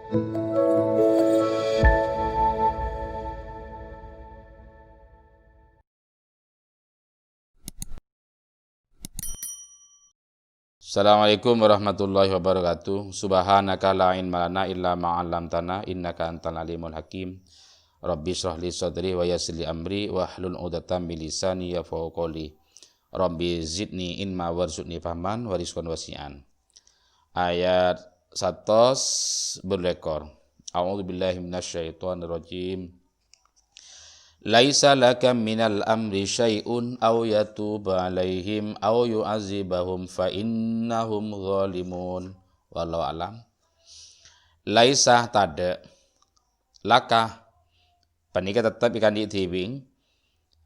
Assalamualaikum warahmatullahi wabarakatuh. Subhanaka la ilma lana illa ma 'allamtana innaka antal alimul hakim. Rabbi shrah li sadri wa yassir li amri wahlul 'uqdatam min lisani yafqahu qawli. Rabbi zidni ilma warzuqni fahman wa rizqan wasi'an. Ayat 100 berlekor. A'udzubillahi minasyaitonir rajim. Laisa laka minal amri syai'un aw yatuba alaihim aw yu'azibahum fa innahum zalimun. Wallahu alam. Laisa tada laka panika tetap ikan diitibing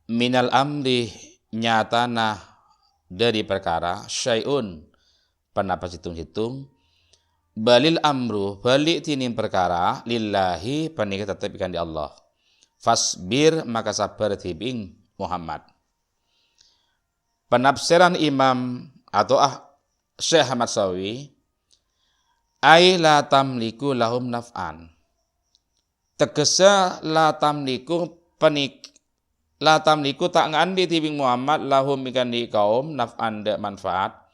minal amri nyatana dari perkara syai'un panapas hitung-hitung balil amru balik tinim perkara lillahi panika tetap ikan di Allah. Fasbir maka sabar tibing Muhammad. Penafsiran Imam atau Syekh Ahmad Sawi, ai la tamliku lahum naf'an. Tegese la tamliku tak ngandi tibing Muhammad lahum ikan di kaum naf'an de manfaat.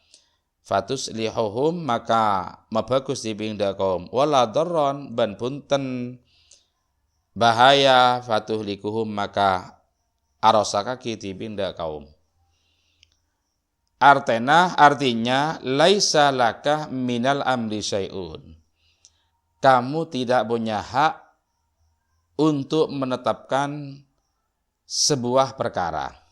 Fatus lihuhum maka mabagus tibing de kaum. Wala darron ban punten bahaya fatuh likuhum maka arosaka kitibin da kaum. Artinya laisa laka minal amri syai'un. Kamu tidak punya hak untuk menetapkan sebuah perkara.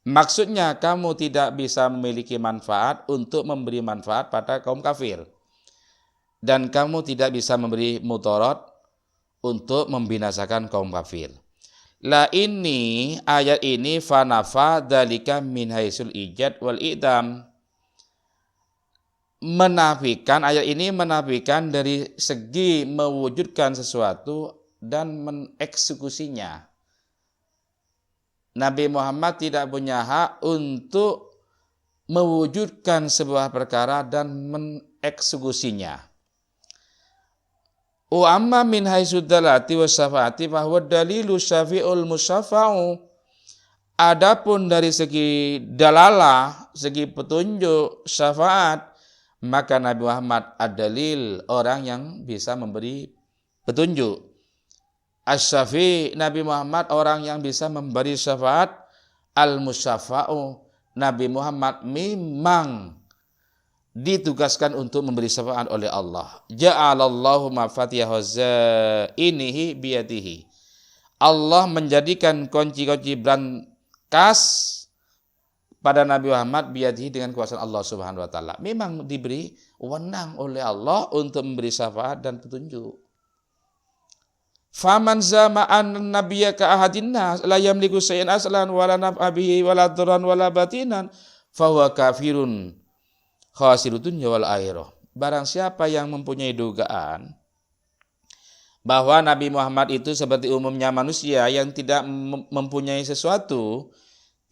Maksudnya kamu tidak bisa memiliki manfaat untuk memberi manfaat pada kaum kafir. Dan kamu tidak bisa memberi mudarat untuk membinasakan kaum kafir. La ini ayat ini fanafa dalika min haisul ijad wal idam. Ayat ini menafikan dari segi mewujudkan sesuatu dan mengeksekusinya. Nabi Muhammad tidak punya hak untuk mewujudkan sebuah perkara dan mengeksekusinya. Wa amma min haisudalati wa syafaati fahuwa dalilu syafi'ul musyafa'u. Adapun dari segi dalalah, segi petunjuk syafaat, maka Nabi Muhammad ad-dalil orang yang bisa memberi petunjuk. Asy-syafi' Nabi Muhammad orang yang bisa memberi syafaat. Al-musyafa'u Nabi Muhammad memang ditugaskan untuk memberi syafaat oleh Allah. Ja'alallahu mafatihahu zainihi biyadihi. Allah menjadikan kunci-kunci brankas pada Nabi Muhammad biyadihi dengan kuasa Allah Subhanahu wa taala. Memang diberi wewenang oleh Allah untuk memberi syafaat dan petunjuk. Faman zama'an nabiyya ka ahadinnas la yamliku syai'an aslan wala naf'a bihi wala dharran wala batinan fahuwa kafirun khasirud dunya wal akhirah. Barang siapa yang mempunyai dugaan bahwa Nabi Muhammad itu seperti umumnya manusia yang tidak mempunyai sesuatu,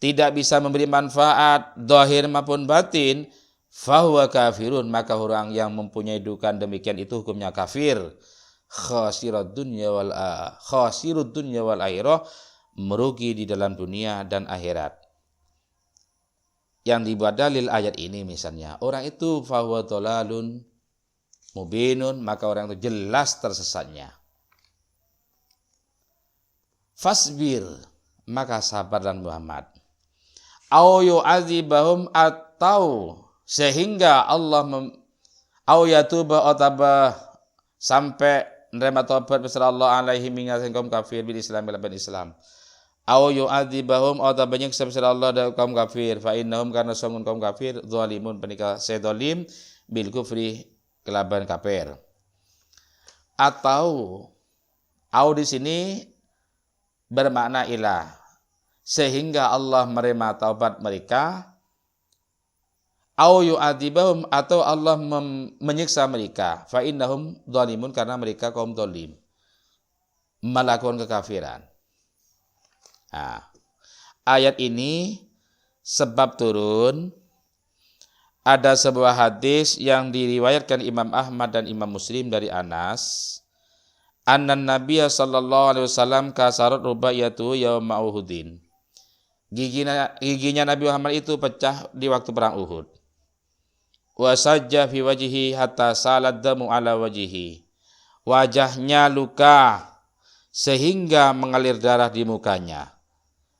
tidak bisa memberi manfaat zahir maupun batin, fahuwa kafirun, maka orang yang mempunyai dugaan demikian itu hukumnya kafir. Khasirud dunya wal akhirah, merugi di dalam dunia dan akhirat. Yang dibuat dalil ayat ini misalnya, orang itu fahuwa dhalalun mubinun, maka orang itu jelas tersesatnya. Fasbir, maka sabar dan Muhammad. Au yu'adzibahum, atau sehingga Allah au yatuba otaba sampai nerima taubat besar Allah alaihi mingasih kaum kafir bil Islam bil Islam. Au yu'adzibahum atau banyak sebesar Allah dan kaum kafir fa innahum karena sungguh kaum kafir zalimun penika sedolim bil kufri kelaban kafir. Atau au di sini bermakna ilah, sehingga Allah menerima taubat mereka. Au yu'adzibahum, atau Allah menyiksa mereka, fa innahum zalimun karena mereka kaum zalim melakukan kekafiran. Nah, ayat ini sebab turun ada sebuah hadis yang diriwayatkan Imam Ahmad dan Imam Muslim dari Anas, annan Nabiya sallallahu alaihi wasallam kasarat rubaiyatu yauma Uhudin. Giginya Nabi Muhammad itu pecah di waktu perang Uhud. Wa sajja fi wajhihi hatta salat damu ala wajhihi. Wajahnya luka sehingga mengalir darah di mukanya.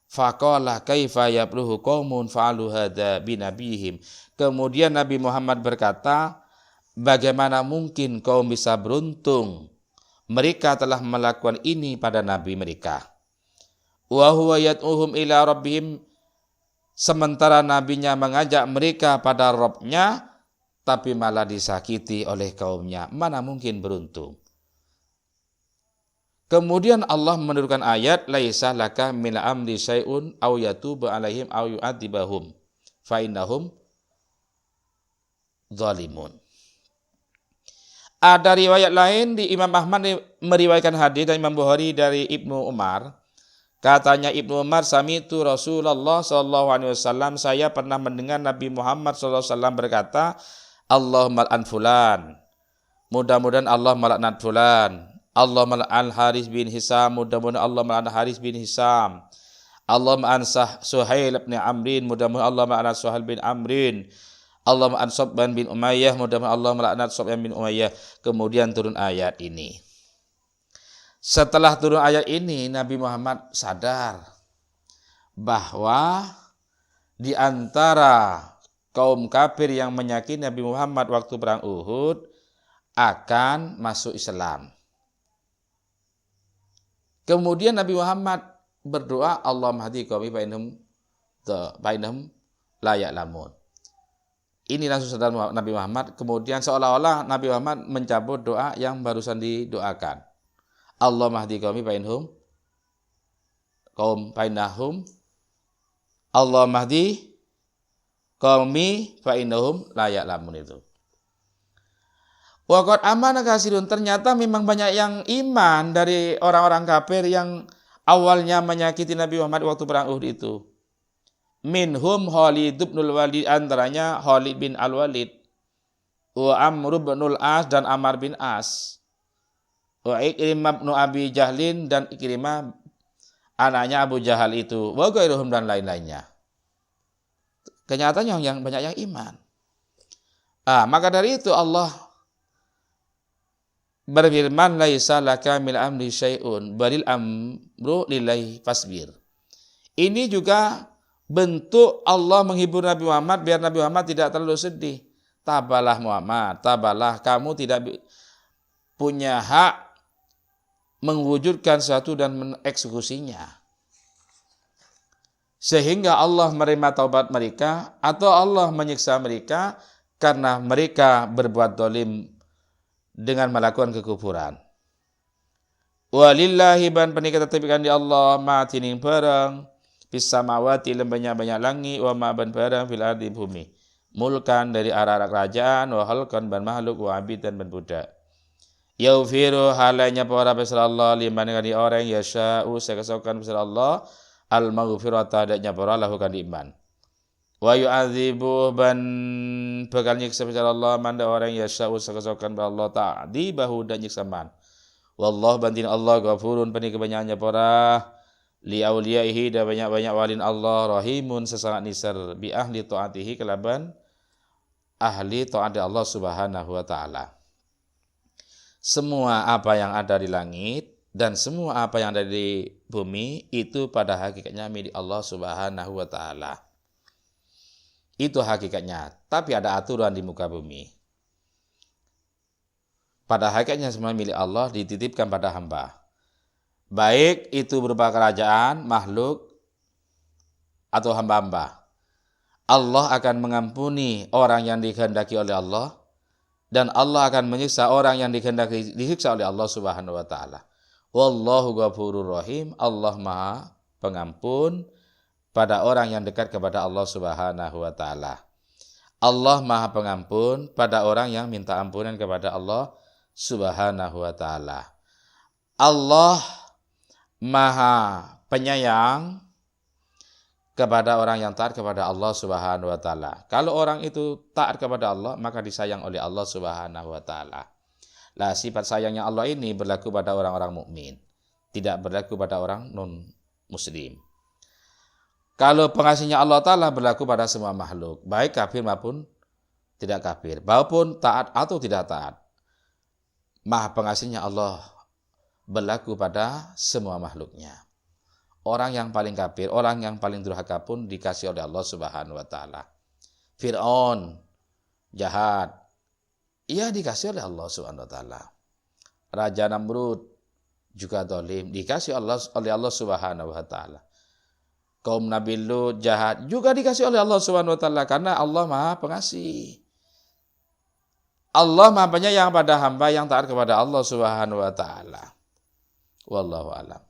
Faqala kaifa yabluhu qaumun fa'alu hadza binabihim. Kemudian Nabi Muhammad berkata, bagaimana mungkin kaum bisa beruntung? Mereka telah melakukan ini pada nabi mereka. Wa huwa yad'uhum ila rabbihim, sementara nabinya mengajak mereka pada Rabb-nya, tapi malah disakiti oleh kaumnya. Mana mungkin beruntung? Kemudian Allah menurunkan ayat, laisa laka min amri syai'un aw yatuba alaihim aw yu'adzibahum fa innahum zalimun. Ada riwayat lain di Imam Ahmad meriwayatkan hadis dari Imam Bukhari dari Ibnu Umar. Katanya Ibnu Umar, sami'tu Rasulullah sallallahu alaihi wasallam, saya pernah mendengar Nabi Muhammad sallallahu alaihi wasallam berkata, Allahumma al'an fulan. Mudah-mudahan Allah melaknat fulan. Allah mela'an Haris bin Hisam, mudah-mudahan Allah mela'an Haris bin Hisam. Allah mela'an Suhail bin Amrin, mudah-mudahan Allah mela'an Suhail bin Amrin. Allah mela'an Sobban bin Umayyah, mudah-mudahan Allah mela'an Sobban bin Umayyah. Kemudian turun ayat ini. Setelah turun ayat ini, Nabi Muhammad sadar bahwa di antara kaum kafir yang menyakiti Nabi Muhammad waktu perang Uhud akan masuk Islam. Kemudian Nabi Muhammad berdoa, Allahumma hadi qaumi fa innahum la ya'lamun. Ini langsung sadar Nabi Muhammad. Kemudian seolah-olah Nabi Muhammad mencabut doa yang barusan didoakan. Allahumma hadi qaumi fa innahum Allahumma hadi qaumi fa innahum la ya'lamun itu. Waqad amana kasirun, ternyata memang banyak yang iman dari orang-orang kafir yang awalnya menyakiti Nabi Muhammad waktu perang Uhud itu. Minhum Khalid bin Walid, antaranya Khalid bin Al-Walid, wa Amr bin Al-As dan Ammar bin As, wa Ikrimah bin Abi Jahlin dan Ikrimah anaknya Abu Jahal itu, wa ghairuhum dan lain-lainnya. Kenyataannya yang banyak yang iman. Maka dari itu Allah berfirman, laisa laka min amri syai'un balil amru lillahi fasbir. Ini juga bentuk Allah menghibur Nabi Muhammad biar Nabi Muhammad tidak terlalu sedih. Tabalah Muhammad, tabalah, kamu tidak punya hak mewujudkan sesuatu dan mengeksekusinya. Sehingga Allah menerima taubat mereka atau Allah menyiksa mereka karena mereka berbuat zalim dengan melakukan kekufuran. Walillahi ban penikah tetapkan di Allah ma'atinin barang bis samawati banyak-banyak langit wa ma ban barang fil ardi bumi. Mulkan dari arah-arah kerajaan wa halkan ban makhluk wa abidan ban budak. Yaufiru halanya para besar Allah liman dari orang yasha'u sekesokan besar Allah al-maghfirata adanya para lakukan iman. Wa yu'adzibu ban bakal nyiksa Allah manda orang yasha'u sekesokan Allah ta'dibahu dan nyiksa man. Wallahu bantin Allah ghafurun penih kebanyakannya para li auliyaihi dan banyak-banyak walin Allah rahimun sesangat nisar bi ahli taatihi kelaban ahli taat Allah Subhanahu wa taala. Semua apa yang ada di langit dan semua apa yang ada di bumi itu pada hakikatnya milik Allah Subhanahu wa taala. Itu hakikatnya, tapi ada aturan di muka bumi. Pada hakikatnya semua milik Allah dititipkan pada hamba. Baik itu berupa kerajaan, makhluk, atau hamba-hamba. Allah akan mengampuni orang yang dikehendaki oleh Allah, dan Allah akan menyiksa orang yang dikehendaki disiksa oleh Allah Subhanahu wa taala. Wallahu ghafurur rahim, Allah Maha Pengampun pada orang yang dekat kepada Allah Subhanahu wa taala. Allah Maha Pengampun pada orang yang minta ampunan kepada Allah Subhanahu wa taala. Allah Maha Penyayang kepada orang yang taat kepada Allah Subhanahu wa taala. Kalau orang itu taat kepada Allah, maka disayang oleh Allah Subhanahu wa taala. Lah, sifat sayangnya Allah ini berlaku pada orang-orang mukmin, tidak berlaku pada orang non muslim. Kalau pengasihnya Allah taala berlaku pada semua makhluk, baik kafir maupun tidak kafir, maupun taat atau tidak taat. Maha pengasihnya Allah berlaku pada semua makhluknya. Orang yang paling kafir, orang yang paling durhaka pun dikasih oleh Allah Subhanahu wa taala. Fir'aun jahat, ia dikasih oleh Allah Subhanahu wa taala. Raja Namrud juga zalim, dikasih oleh Allah Subhanahu wa taala. Kaum Nabi Lut jahat, juga dikasih oleh Allah Subhanahu wa taala, karena Allah Maha Pengasih. Allah Maha Penyayang pada hamba yang taat kepada Allah Subhanahu wa taala. Wallahu a'lam.